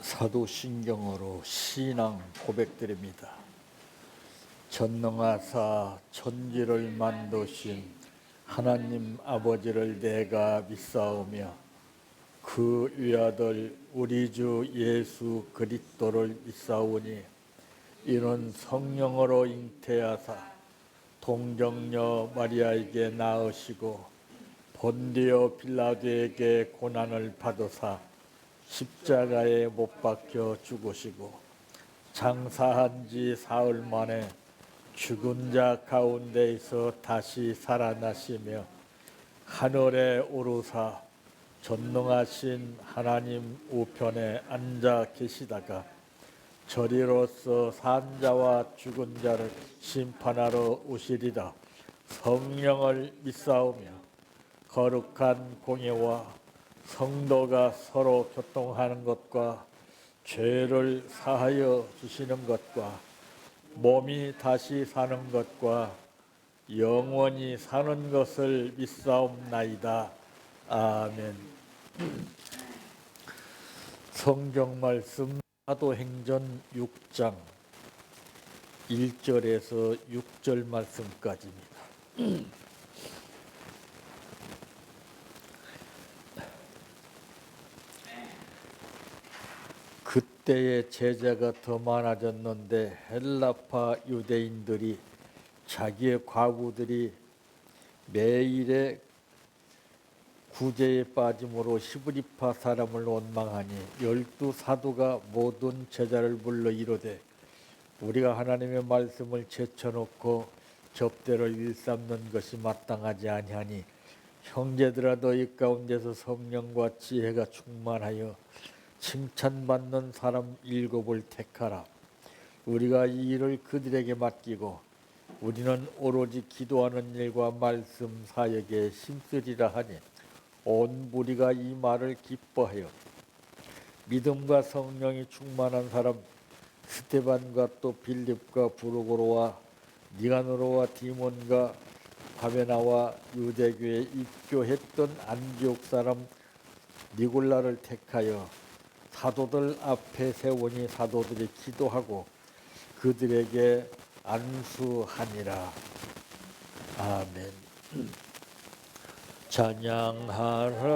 사도신경으로 신앙 고백드립니다. 전능하사 천지를 만드신 하나님 아버지를 내가 믿사오며 그 위아들 우리 주 예수 그리스도를 믿사오니 이는 성령으로 잉태하사 동정녀 마리아에게 낳으시고 본디오 빌라도에게 고난을 받으사 십자가에 못 박혀 죽으시고 장사한 지 사흘 만에 죽은 자 가운데에서 다시 살아나시며 하늘에 오르사 전능하신 하나님 우편에 앉아 계시다가 저리로서 산 자와 죽은 자를 심판하러 오시리라. 성령을 믿사오며 거룩한 공예와 성도가 서로 교통하는 것과 죄를 사하여 주시는 것과 몸이 다시 사는 것과 영원히 사는 것을 믿사옵나이다. 아멘. 성경 말씀 사도행전 6장 1절에서 6절 말씀까지입니다. 그때의 제자가 더 많아졌는데 헬라파 유대인들이 자기의 과부들이 매일의 구제에 빠짐으로 시브리파 사람을 원망하니 12 사도가 모든 제자를 불러 이르되 우리가 하나님의 말씀을 제쳐놓고 접대를 일삼는 것이 마땅하지 아니하니 형제들아 너희 가운데서 성령과 지혜가 충만하여 칭찬받는 사람 7을 택하라. 우리가 이 일을 그들에게 맡기고 우리는 오로지 기도하는 일과 말씀 사역에 힘쓰리라 하니 온 무리가 이 말을 기뻐하여 믿음과 성령이 충만한 사람 스데반과 또 빌립과 브루고로와 니가노로와 디몬과 바베나와 유대교에 입교했던 안디옥 사람 니골라를 택하여 사도들 앞에 세우니 사도들이 기도하고 그들에게 안수하니라. 아멘. 찬양하라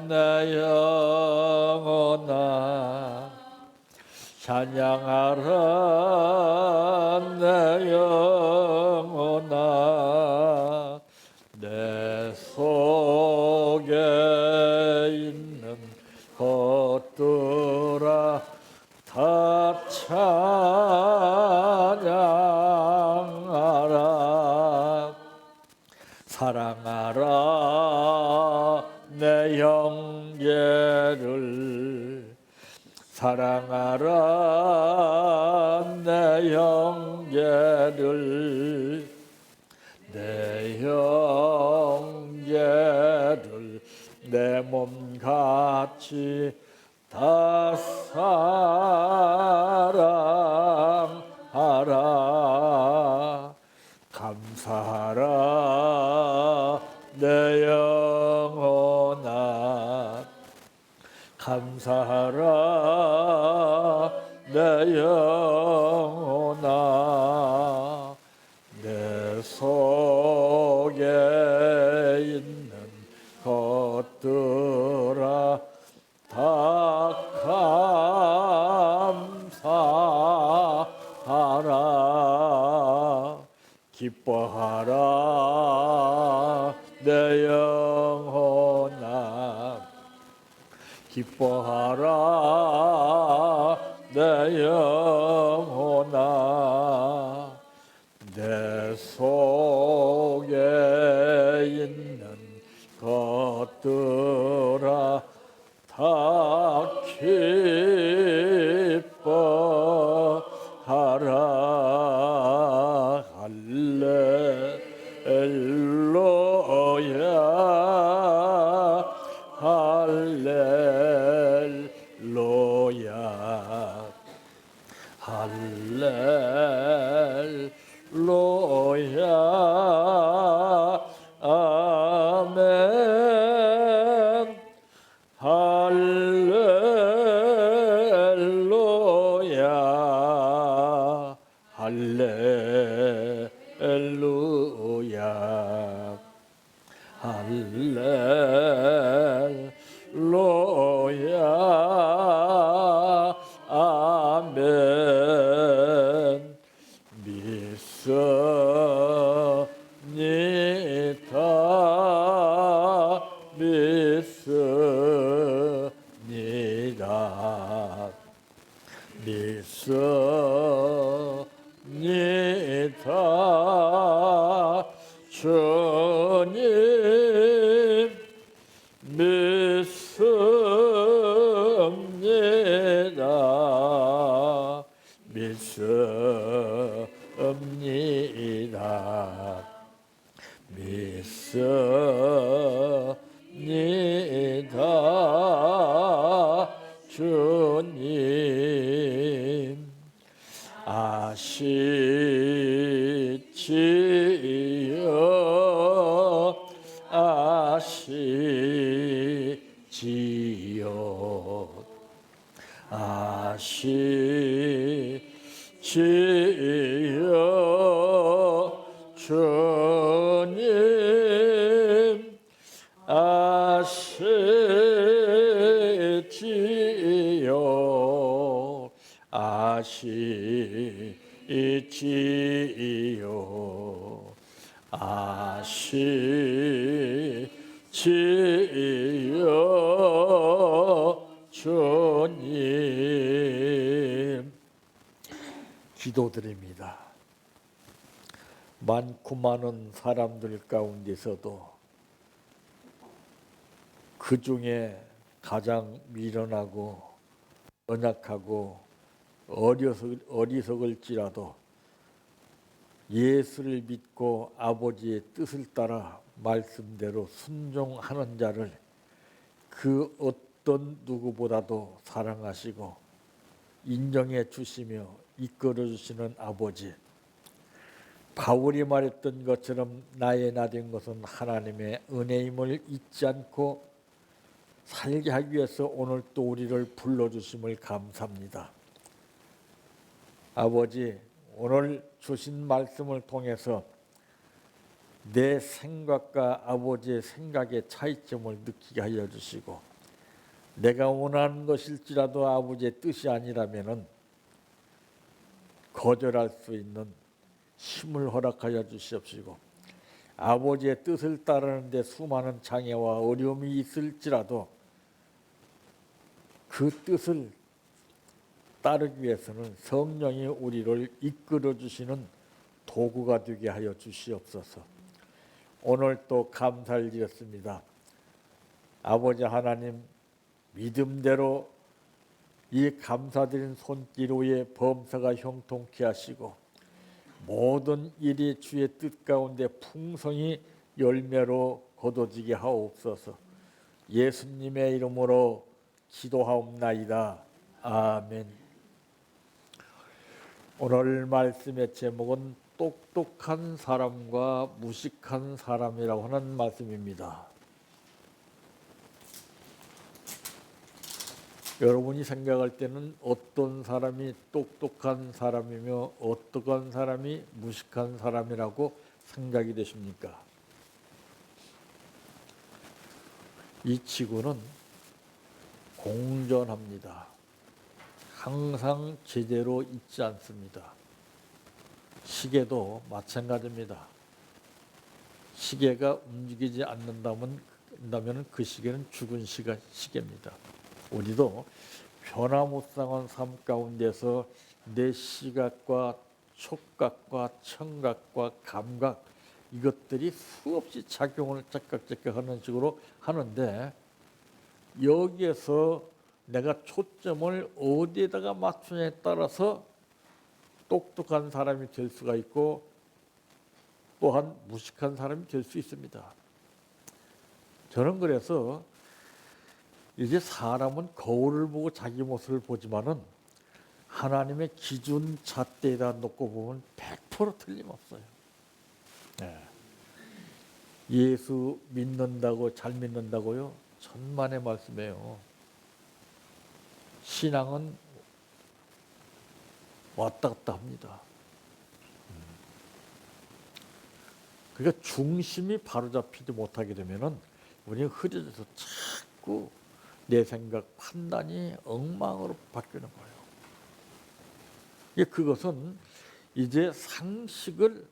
내 영혼아, 찬양하라 내 영혼아, 내 속에 있는 것들아 다 찬양하라. 사랑하라 내 형제를, 사랑하라 내 형제를, 내 형제를 내 몸같이 다 사랑하라. 감사하라 내 영혼아, 감사하라 내 영혼아, 내 속에 있는 것들아 다 감사하라. 기뻐하라 내 영혼아, 기뻐하라 내 영혼아, 내 속에 있는 것들아 다 기뻐하라. 할렐루야, 할렐루야, 할렐루야. 아멘. 할렐루야. 믿습니다. 믿습니다. 주님 믿습니다. 믿습니다. 믿습니다. 주님 아시지요. 아시지요. 아시지요. 주님 아시지요. 아시지요. 아시지요. 주님 기도드립니다. 많고 많은 사람들 가운데서도 그 중에 가장 미련하고 연약하고 어리석을지라도 예수를 믿고 아버지의 뜻을 따라 말씀대로 순종하는 자를 그 어떤 누구보다도 사랑하시고 인정해 주시며 이끌어 주시는 아버지, 바울이 말했던 것처럼 나의 나 된 것은 하나님의 은혜임을 잊지 않고 살게 하기 위해서 오늘 또 우리를 불러주심을 감사합니다. 아버지, 오늘 주신 말씀을 통해서 내 생각과 아버지의 생각의 차이점을 느끼게 하여 주시고, 내가 원하는 것일지라도 아버지의 뜻이 아니라면 거절할 수 있는 힘을 허락하여 주시옵시고, 아버지의 뜻을 따르는데 수많은 장애와 어려움이 있을지라도 그 뜻을 따르기 위해서는 성령이 우리를 이끌어 주시는 도구가 되게 하여 주시옵소서. 오늘 또 감사를 드렸습니다. 아버지 하나님, 믿음대로 이 감사드린 손길 위에 범사가 형통케 하시고 모든 일이 주의 뜻 가운데 풍성히 열매로 거둬지게 하옵소서. 예수님의 이름으로 기도하옵나이다. 아멘. 오늘 말씀의 제목은 똑똑한 사람과 무식한 사람이라고 하는 말씀입니다. 여러분이 생각할 때는 어떤 사람이 똑똑한 사람이며 어떤 사람이 무식한 사람이라고 생각이 되십니까? 이 지구는 공전합니다. 항상 제대로 있지 않습니다. 시계도 마찬가지입니다. 시계가 움직이지 않는다면 그 시계는 죽은 시계입니다. 우리도 변화무쌍한 삶 가운데서 내 시각과 촉각과 청각과 감각, 이것들이 수없이 작용을 짝깍짝깍하는 식으로 하는데, 여기에서 내가 초점을 어디에다가 맞추냐에 따라서 똑똑한 사람이 될 수가 있고 또한 무식한 사람이 될 수 있습니다. 저는 그래서 이제 사람은 거울을 보고 자기 모습을 보지만은 하나님의 기준 잣대에다 놓고 보면 100% 틀림없어요. 네. 예수 믿는다고 잘 믿는다고요? 천만의 말씀이에요. 신앙은 왔다 갔다 합니다. 그러니까 중심이 바로잡히지 못하게 되면은 우리는 흐려져서 자꾸 내 생각, 판단이 엉망으로 바뀌는 거예요. 그것은 이제 상식을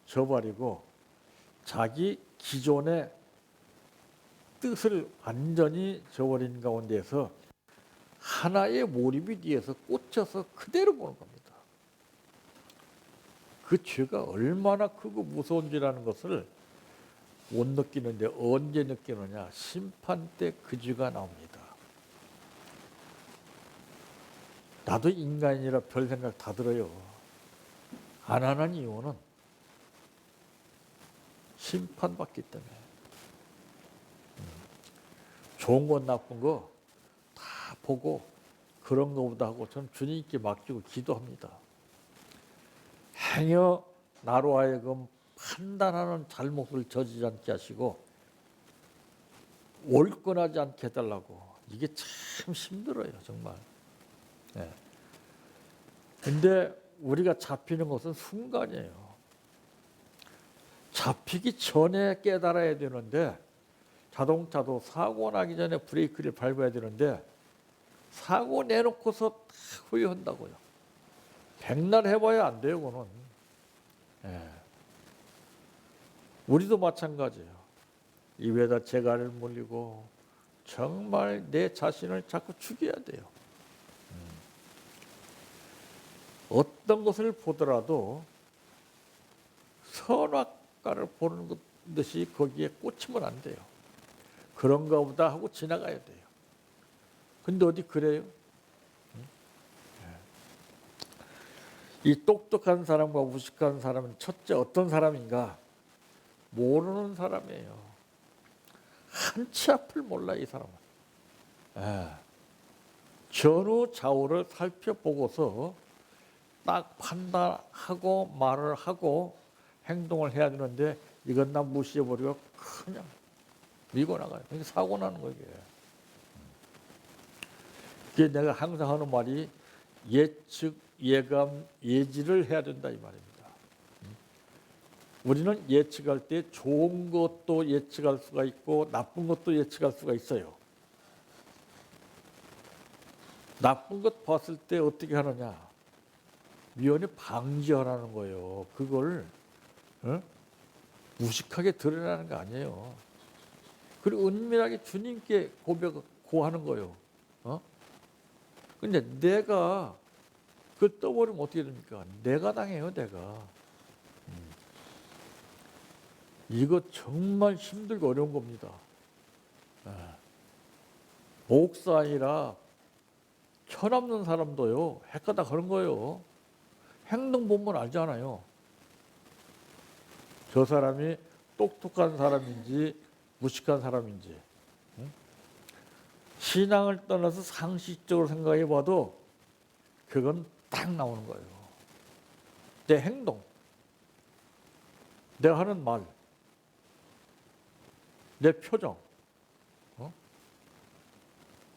저버리고 자기 기존의 뜻을 완전히 저버린 가운데서 하나의 몰입이 뒤에서 꽂혀서 그대로 보는 겁니다. 그 죄가 얼마나 크고 무서운지라는 것을 못 느끼는데 언제 느끼느냐? 심판 때 그 죄가 나옵니다. 나도 인간이라 별 생각 다 들어요. 안 하는 이유는 심판받기 때문에. 좋은 건 나쁜 거 다 보고 그런 거보다 하고 저는 주님께 맡기고 기도합니다. 행여 나로 하여금 판단하는 잘못을 저지르지 않게 하시고 올권하지 않게 해달라고. 이게 참 힘들어요, 정말. 네. 근데 우리가 잡히는 것은 순간이에요. 잡히기 전에 깨달아야 되는데, 자동차도 사고 나기 전에 브레이크를 밟아야 되는데 사고 내놓고서 다 후회한다고요. 백날 해봐야 안 돼요, 그거는. 예. 우리도 마찬가지예요. 입에다 재갈을 물리고 정말 내 자신을 자꾸 죽여야 돼요. 어떤 것을 보더라도 선악과를 보는 듯이 거기에 꽂히면 안 돼요. 그런가 보다 하고 지나가야 돼요. 근데 어디 그래요? 이 똑똑한 사람과 무식한 사람은 첫째 어떤 사람인가? 모르는 사람이에요. 한치 앞을 몰라, 이 사람은. 전후 좌우를 살펴보고서 딱 판단하고 말을 하고 행동을 해야 되는데 이건 나 무시해버리고 그냥 밀고 나가요. 그러니까 사고 나는 거예요. 이게 내가 항상 하는 말이 예측, 예감, 예지를 해야 된다 이 말입니다. 우리는 예측할 때 좋은 것도 예측할 수가 있고 나쁜 것도 예측할 수가 있어요. 나쁜 것 봤을 때 어떻게 하느냐? 미연에 방지하라는 거예요. 그걸 무식하게 드러나는 거 아니에요. 그리고 은밀하게 주님께 고하는 거예요. 근데 내가 그걸 떠버리면 어떻게 됩니까? 내가 당해요, 내가. 이거 정말 힘들고 어려운 겁니다. 목사 아니라 철없는 사람도요, 헷가다 그런 거예요. 행동 보면 알잖아요. 저 사람이 똑똑한 사람인지 무식한 사람인지. 신앙을 떠나서 상식적으로 생각해 봐도 그건 딱 나오는 거예요. 내 행동, 내가 하는 말, 내 표정,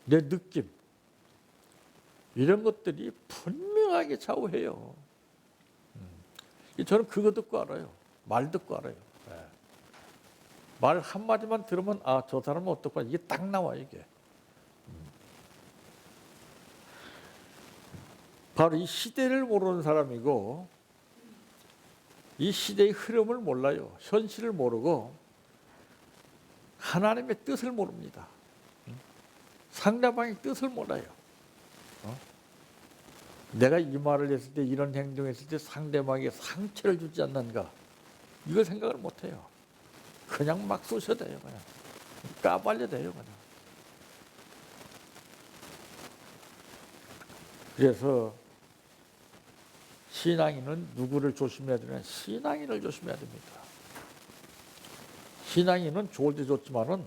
내 느낌, 이런 것들이 분명하게 좌우해요. 저는 그거 듣고 알아요. 말 듣고 알아요. 말 한마디만 들으면 아, 저 사람은 어떡하지? 이게 딱 나와요, 이게. 바로 이 시대를 모르는 사람이고 이 시대의 흐름을 몰라요. 현실을 모르고 하나님의 뜻을 모릅니다. 상대방의 뜻을 몰라요. 내가 이 말을 했을 때 이런 행동했을 때 상대방에게 상처를 주지 않는가 이걸 생각을 못해요. 그냥 막 쏘셔대요. 그냥 까발려대요. 그냥. 그래서 신앙인은 누구를 조심해야 되냐? 신앙인을 조심해야 됩니다. 신앙인은 좋을 때 좋지만은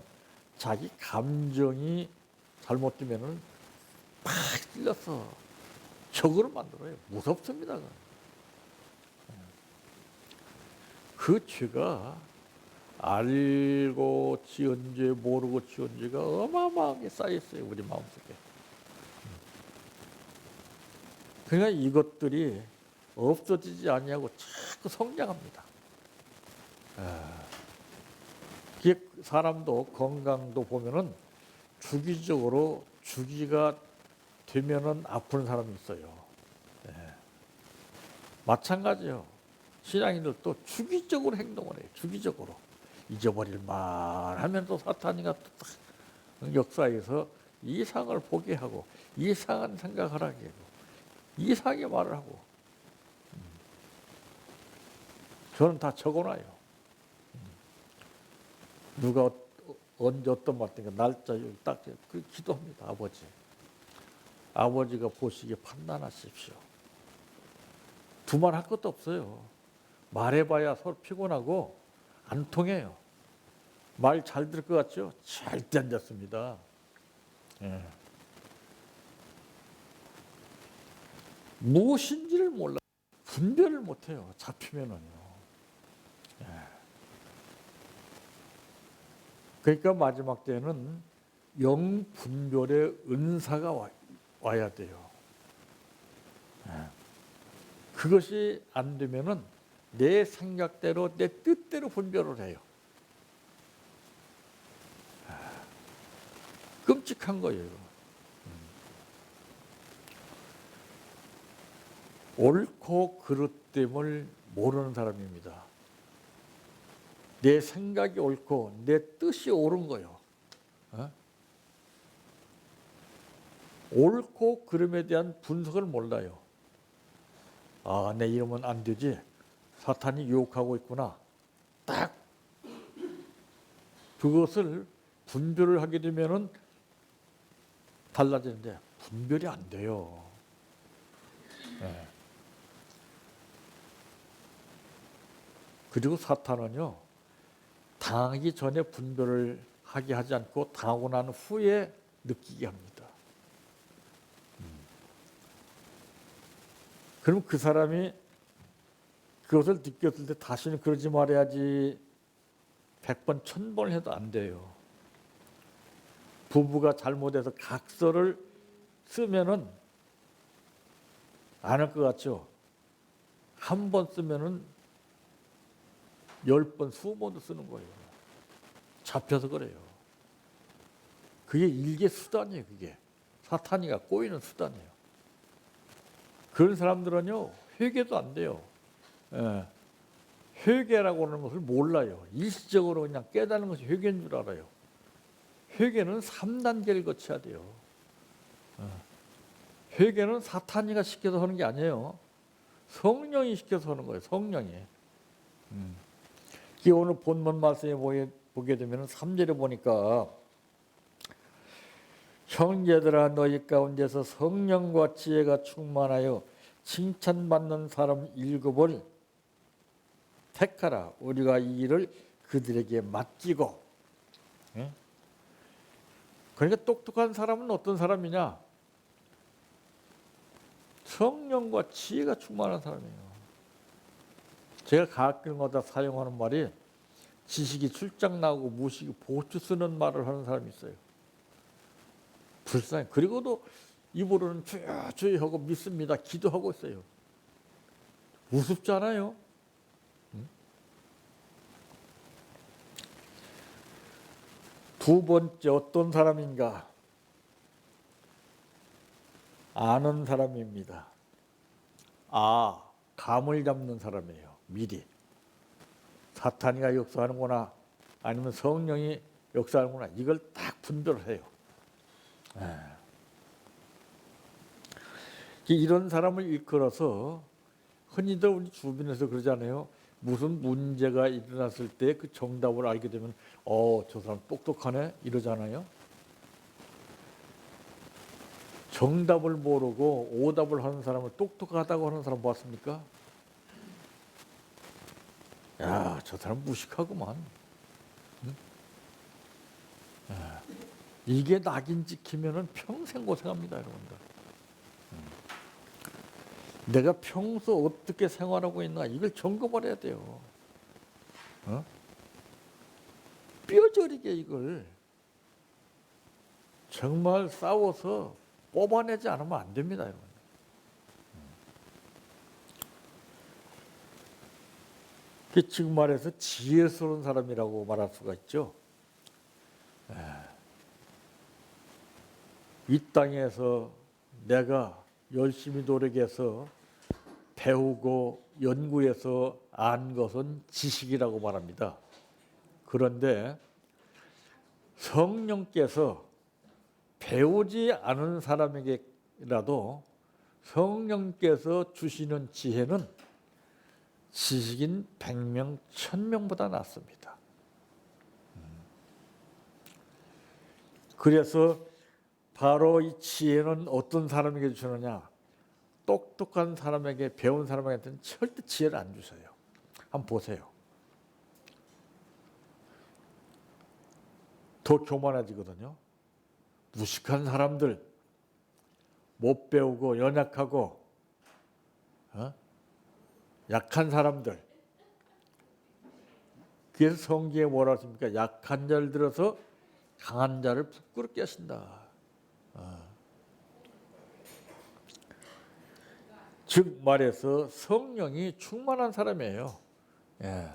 자기 감정이 잘못되면은 팍 찔려서 적으로 만들어요. 무섭습니다. 그 죄가 알고 지은 죄, 모르고 지은 죄가 어마어마하게 쌓여있어요. 우리 마음속에. 그러니까 이것들이 없어지지 않냐고 자꾸 성장합니다. 사람도 건강도 보면은 주기적으로 주기가 되면은 아픈 사람이 있어요. 마찬가지요. 신앙인들도 주기적으로 행동을 해요. 주기적으로. 잊어버릴 만하면서 사탄이가 또 역사에서 이상을 보게 하고 이상한 생각을 하게 하고 이상하게 말을 하고 저는 다 적어놔요. 누가 언제 어떤 말인가 날짜 딱 그 기도합니다. 아버지가 보시기에 판단하십시오. 두말 할 것도 없어요. 말해봐야 서로 피곤하고 안 통해요. 말 잘 들을 것 같죠? 절대 안 됐습니다. 예. 무엇인지를 몰라. 분별을 못해요. 잡히면은요. 예. 그러니까 마지막 때는 영분별의 은사가 와야 돼요. 예. 그것이 안 되면은 내 생각대로 내 뜻대로 분별을 해요. 끔찍한 거예요. 옳고 그릇됨을 모르는 사람입니다. 내 생각이 옳고 내 뜻이 옳은 거요. 옳고 그름에 대한 분석을 몰라요. 아, 내 이러면 안 되지. 사탄이 유혹하고 있구나. 딱 그것을 분별을 하게 되면은 달라지는데 분별이 안 돼요. 네. 그리고 사탄은요, 당하기 전에 분별을 하게 하지 않고 당하고 난 후에 느끼게 합니다. 그럼 그 사람이 그것을 느꼈을 때 다시는 그러지 말아야지 100번, 1000번 해도 안 돼요. 부부가 잘못해서 각서를 쓰면은 안 할 것 같죠? 한 번 쓰면은 10번, 20번도 쓰는 거예요. 잡혀서 그래요. 그게 일개 수단이에요, 그게. 사탄이가 꼬이는 수단이에요. 그런 사람들은요, 회개도 안 돼요. 예. 회개라고 하는 것을 몰라요. 일시적으로 그냥 깨닫는 것이 회개인 줄 알아요. 회개는 3단계를 거쳐야 돼요. 회개는 사탄이가 시켜서 하는 게 아니에요. 성령이 시켜서 하는 거예요. 성령이. 오늘 본문 말씀에 보게 되면 3절에 보니까 형제들아 너희 가운데서 성령과 지혜가 충만하여 칭찬받는 사람 7을 택하라. 우리가 이 일을 그들에게 맡기고. 그러니까 똑똑한 사람은 어떤 사람이냐? 성령과 지혜가 충만한 사람이에요. 제가 가끔마다 사용하는 말이 지식이 출장 나고 무식이 보추 쓰는 말을 하는 사람이 있어요. 불쌍해. 그리고도 입으로는 주여 하고 믿습니다. 기도하고 있어요. 우습지 않아요? 두 번째 어떤 사람인가? 아는 사람입니다. 감을 잡는 사람이에요. 미리. 사탄이가 역사하는구나 아니면 성령이 역사하는구나 이걸 딱 분별을 해요. 이런 사람을 일컬어서 흔히들 우리 주변에서 그러잖아요. 무슨 문제가 일어났을 때 그 정답을 알게 되면 저 사람 똑똑하네 이러잖아요. 정답을 모르고 오답을 하는 사람을 똑똑하다고 하는 사람 봤습니까? 야, 저 사람 무식하구만. 응? 이게 낙인 찍히면은 평생 고생합니다, 여러분들. 내가 평소 어떻게 생활하고 있나 이걸 점검을 해야 돼요. 뼈저리게 이걸 정말 싸워서 뽑아내지 않으면 안 됩니다, 여러분. 지금 말해서 지혜스러운 사람이라고 말할 수가 있죠. 이 땅에서 내가 열심히 노력해서 배우고 연구해서 안 것은 지식이라고 말합니다. 그런데 성령께서 배우지 않은 사람에게라도 성령께서 주시는 지혜는 지식인 100명, 1000명보다 낫습니다. 그래서 바로 이 지혜는 어떤 사람에게 주느냐? 똑똑한 사람에게, 배운 사람에게는 절대 지혜를 안 주세요. 한번 보세요. 더 교만해지거든요. 무식한 사람들, 못 배우고 연약하고 약한 사람들. 그래서 성경에 뭐라 하십니까? 약한 자를 들어서 강한 자를 부끄럽게 하신다. 즉 말해서 성령이 충만한 사람이에요. 예.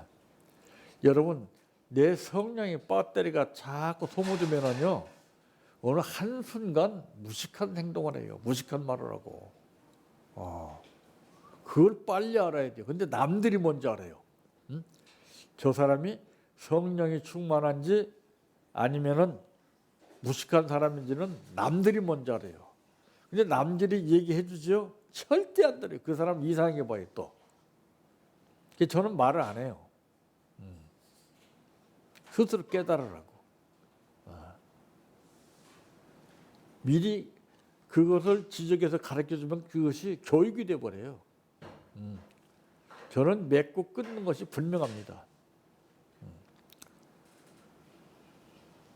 여러분, 내 성령의 배터리가 자꾸 소모되면은요, 어느 한순간 무식한 행동을 해요. 무식한 말을 하고. 그걸 빨리 알아야 돼요. 근데 남들이 먼저 알아요. 응? 저 사람이 성령이 충만한지 아니면은 무식한 사람인지는 남들이 먼저 알아요. 근데 남들이 얘기해 주죠. 절대 안 들어요. 그 사람 이상하게 봐요 또. 그래서 저는 말을 안 해요. 스스로 깨달으라고. 미리 그것을 지적해서 가르쳐주면 그것이 교육이 돼버려요. 저는 맺고 끊는 것이 분명합니다.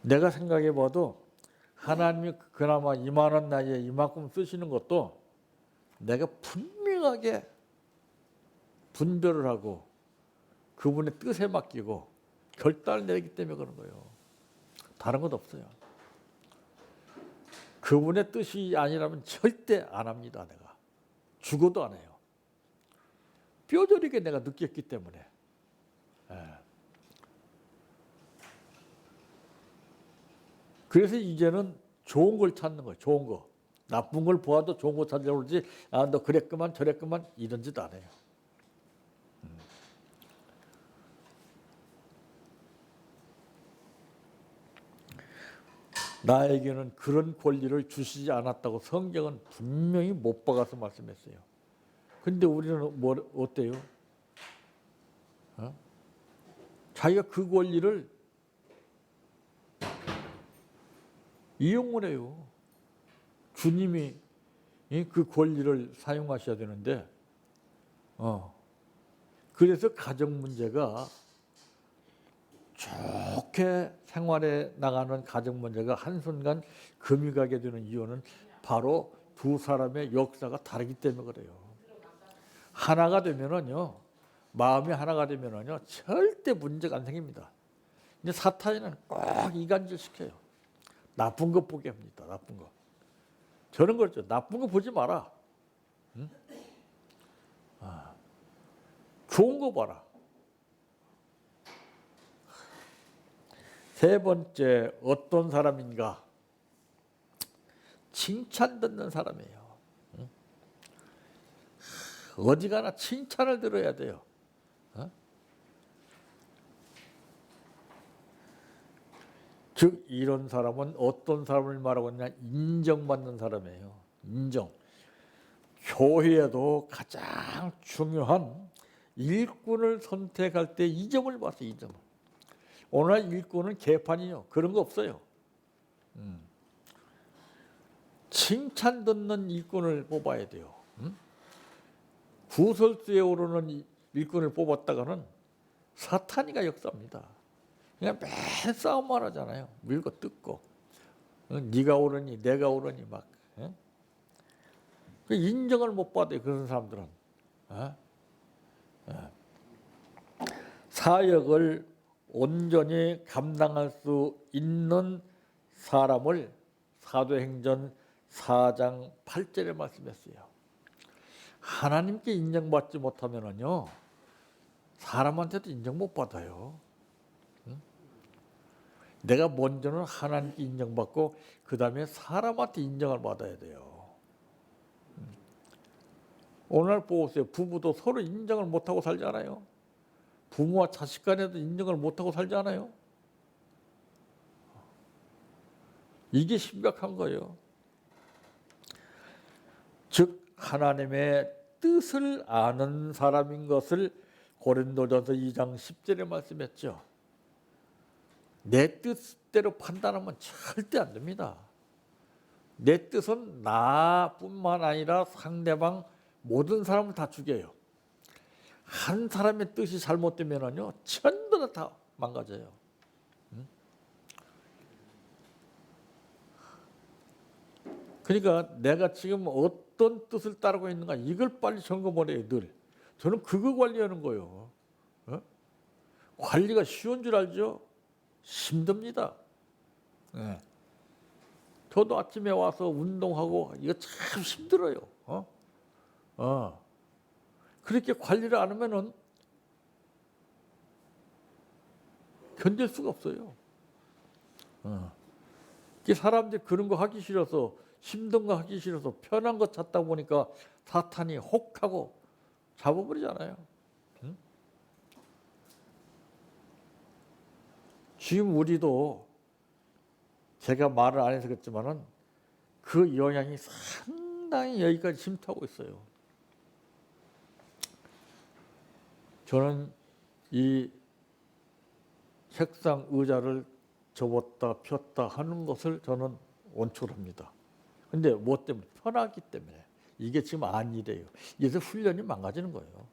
내가 생각해 봐도 하나님이 그나마 이만한 나이에 이만큼 쓰시는 것도 내가 분명하게 분별을 하고 그분의 뜻에 맡기고 결단을 내리기 때문에 그런 거예요. 다른 것 없어요. 그분의 뜻이 아니라면 절대 안 합니다. 내가 죽어도 안 해요. 뼈저리게 내가 느꼈기 때문에. 그래서 이제는 좋은 걸 찾는 거예요. 좋은 거. 나쁜 걸 보아도 좋은 거 찾으려고 그러지. 아, 너 그랬구만 저랬구만 이런 짓 안 해요. 나에게는 그런 권리를 주시지 않았다고 성경은 분명히 못 박아서 말씀했어요. 근데 우리는 어때요? 자기가 그 권리를 이용을 해요. 주님이 그 권리를 사용하셔야 되는데, 그래서 가정 문제가 좋게 생활에 나가는 가정 문제가 한순간 금이 가게 되는 이유는 바로 두 사람의 역사가 다르기 때문에 그래요. 하나가 되면은요, 마음이 하나가 되면은요, 절대 문제가 안 생깁니다. 근데 사탄이는 꼭 이간질 시켜요. 나쁜 거 보게 합니다. 나쁜 거. 저는 그렇죠. 나쁜 거 보지 마라. 응? 좋은 거 봐라. 세 번째, 어떤 사람인가? 칭찬 듣는 사람이에요. 응? 어디 가나 칭찬을 들어야 돼요. 즉 이런 사람은 어떤 사람을 말하고 있냐? 인정받는 사람이에요. 인정. 교회에도 가장 중요한 일꾼을 선택할 때 이 점을 봤어요. 이 점을. 오늘 일꾼은 개판이요. 그런 거 없어요. 칭찬 듣는 일꾼을 뽑아야 돼요. 구설수에 오르는 일꾼을 뽑았다가는 사탄이가 역사입니다. 그냥 매일 싸움만 하잖아요. 밀고 뜯고. 네가 오르니 내가 오르니 막. 인정을 못 받아요. 그런 사람들은. 사역을 온전히 감당할 수 있는 사람을 사도행전 4장 8절에 말씀했어요. 하나님께 인정받지 못하면은요, 사람한테도 인정 못 받아요. 내가 먼저는 하나님께 인정받고 그 다음에 사람한테 인정을 받아야 돼요. 오늘 보세요. 부부도 서로 인정을 못하고 살잖아요. 부모와 자식 간에도 인정을 못하고 살잖아요. 이게 심각한 거예요. 즉 하나님의 뜻을 아는 사람인 것을 고린도전서 2장 10절에 말씀했죠. 내 뜻대로 판단하면 절대 안 됩니다. 내 뜻은 나뿐만 아니라 상대방 모든 사람을 다 죽여요. 한 사람의 뜻이 잘못되면요 전부 다 망가져요. 그러니까 내가 지금 어떤 뜻을 따르고 있는가 이걸 빨리 점검을 해요. 늘 저는 그거 관리하는 거예요. 관리가 쉬운 줄 알죠? 힘듭니다. 네. 저도 아침에 와서 운동하고 이거 참 힘들어요. 그렇게 관리를 안 하면은 견딜 수가 없어요. 사람들이 그런 거 하기 싫어서 힘든 거 하기 싫어서 편한 거 찾다 보니까 사탄이 혹하고 잡아버리잖아요. 지금 우리도 제가 말을 안 해서 그렇지만은 그 영향이 상당히 여기까지 침투하고 있어요. 저는 이 책상 의자를 접었다 폈다 하는 것을 저는 원칙합니다. 근데 뭐 때문에? 편하기 때문에. 이게 지금 아니래요. 이래서 훈련이 망가지는 거예요.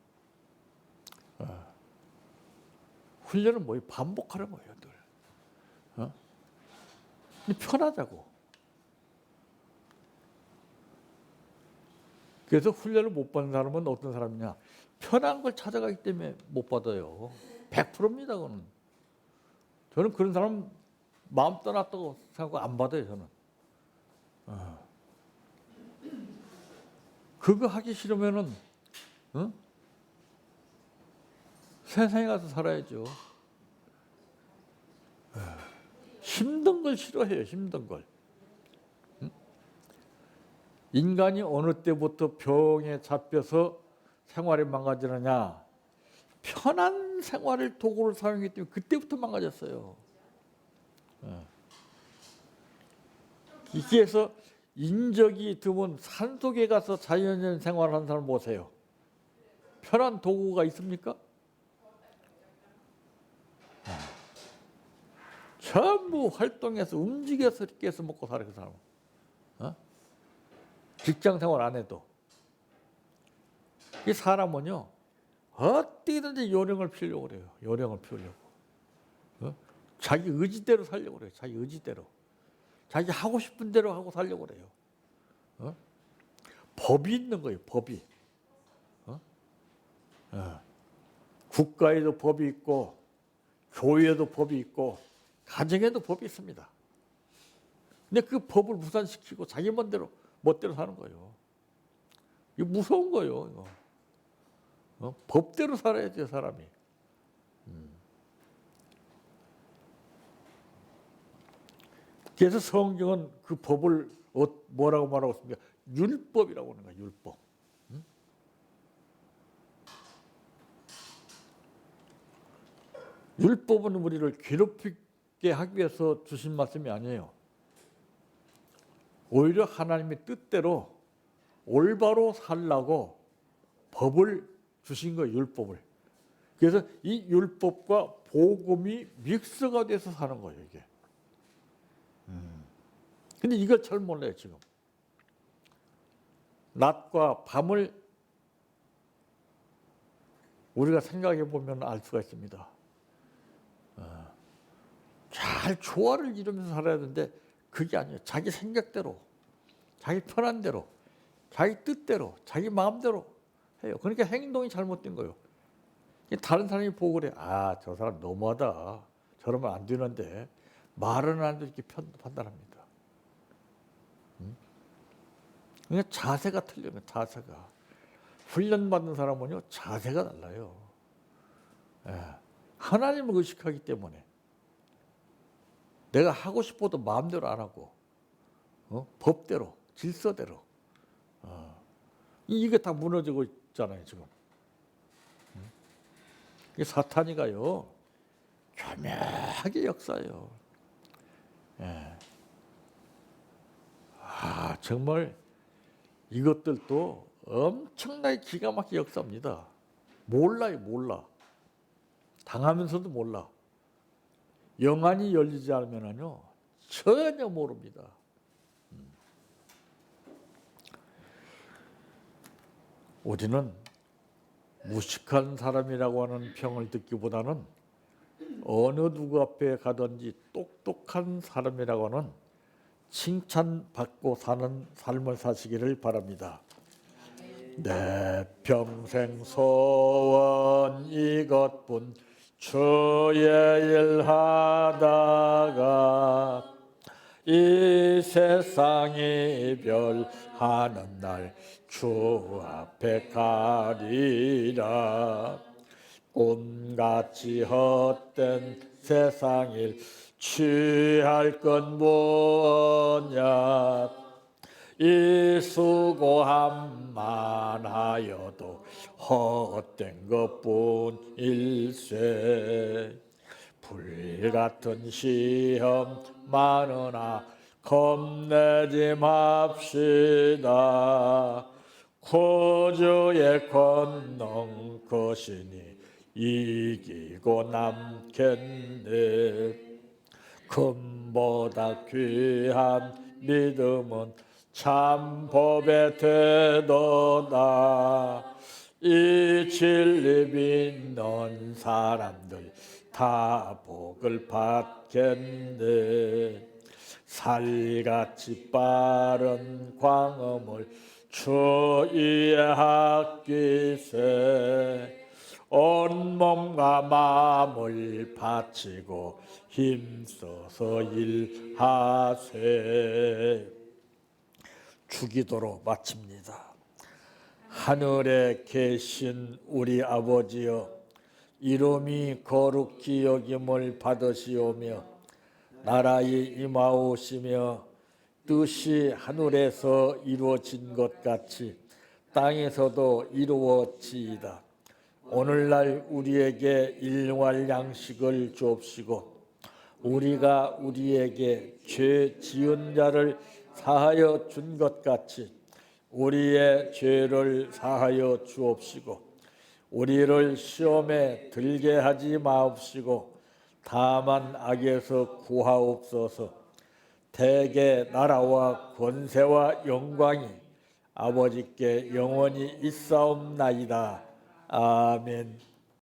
훈련은 뭐예요? 반복하는 거예요, 늘. 편하자고. 그래서 훈련을 못 받는 사람은 어떤 사람이냐? 편한 걸 찾아가기 때문에 못 받아요. 100%입니다, 그거는. 저는 그런 사람 마음 떠났다고 생각하고 안 받아요, 저는. 그거 하기 싫으면은, 세상에 가서 살아야죠. 힘든 걸 싫어해요, 힘든 걸. 인간이 어느 때부터 병에 잡혀서 생활이 망가지느냐? 편한 생활을 도구를 사용했기 때문에 그때부터 망가졌어요. 이게서 인적이 드문 산속에 가서 자연인 생활하는 사람 보세요. 편한 도구가 있습니까? 전부 활동해서 움직여서 이렇게 해서 먹고 살아요, 그 사람은. 직장 생활 안 해도. 이 사람은요, 어떻게든지 요령을 피우려고 그래요. 요령을 피우려고. 자기 의지대로 살려고 그래요. 자기 의지대로. 자기 하고 싶은 대로 하고 살려고 그래요. 법이 있는 거예요, 법이. 국가에도 법이 있고, 교회에도 법이 있고, 가정에도 법이 있습니다. 근데 그 법을 무산시키고 자기 멋대로 사는 거예요. 이거 무서운 거예요, 이거. 법대로 살아야 돼요, 사람이. 그래서 성경은 그 법을 뭐라고 말하고 있습니까? 율법이라고 하는 거예요, 율법. 율법은 우리를 괴롭히게 하기 위해서 주신 말씀이 아니에요. 오히려 하나님의 뜻대로 올바로 살라고 법을 주신 거예요, 율법을. 그래서 이 율법과 복음이 믹스가 돼서 사는 거예요, 이게. 근데 이걸 잘 몰라요, 지금. 낮과 밤을 우리가 생각해 보면 알 수가 있습니다. 잘 조화를 이루면서 살아야 되는데 그게 아니에요. 자기 생각대로, 자기 편한 대로, 자기 뜻대로, 자기 마음대로 해요. 그러니까 행동이 잘못된 거예요. 다른 사람이 보고 그래. 아, 저 사람 너무하다. 저러면 안 되는데 말은 안 되고 이렇게 판단합니다. 그러니까 자세가 틀려요. 자세가. 훈련받는 사람은요, 자세가 달라요. 하나님을 의식하기 때문에 내가 하고 싶어도 마음대로 안 하고 법대로, 질서대로. 이게 다 무너지고 있잖아요, 지금. 사탄이가요, 교묘하게 역사해요. 정말 이것들도 엄청나게 기가 막힌 역사입니다. 몰라요, 몰라. 당하면서도 몰라. 영안이 열리지 않으면요 전혀 모릅니다. 우리는 무식한 사람이라고 하는 평을 듣기보다는 어느 누구 앞에 가든지 똑똑한 사람이라고 하는 칭찬받고 사는 삶을 사시기를 바랍니다. 내 평생 소원 이것뿐 주의 일 하다가 이 세상이 별하는 날 주 앞에 가리라. 꿈같이 헛된 세상일 취할 건 뭐냐. 이 수고함만 하여도 헛된 것뿐일세. 불같은 시험 많으나 겁내지 맙시다. 구주의 권능 것이니 이기고 남겠네. 금보다 귀한 믿음은 참 법에 되도다. 이 진리 믿는 사람들 다 복을 받겠네. 살같이 빠른 광음을 주 위에 아끼세. 온몸과 마음을 바치고 힘써서 일하세. 주기도로 마칩니다. 하늘에 계신 우리 아버지여, 이름이 거룩히 여김을 받으시오며 나라의 임하오시며 뜻이 하늘에서 이루어진 것 같이 땅에서도 이루어지이다. 오늘날 우리에게 일용할 양식을 주옵시고 우리가 우리에게 죄 지은 자를 사하여 준 것 같이 우리의 죄를 사하여 주옵시고 우리를 시험에 들게 하지 마옵시고 다만 악에서 구하옵소서. 대개 나라와 권세와 영광이 아버지께 영원히 있사옵나이다. 아멘.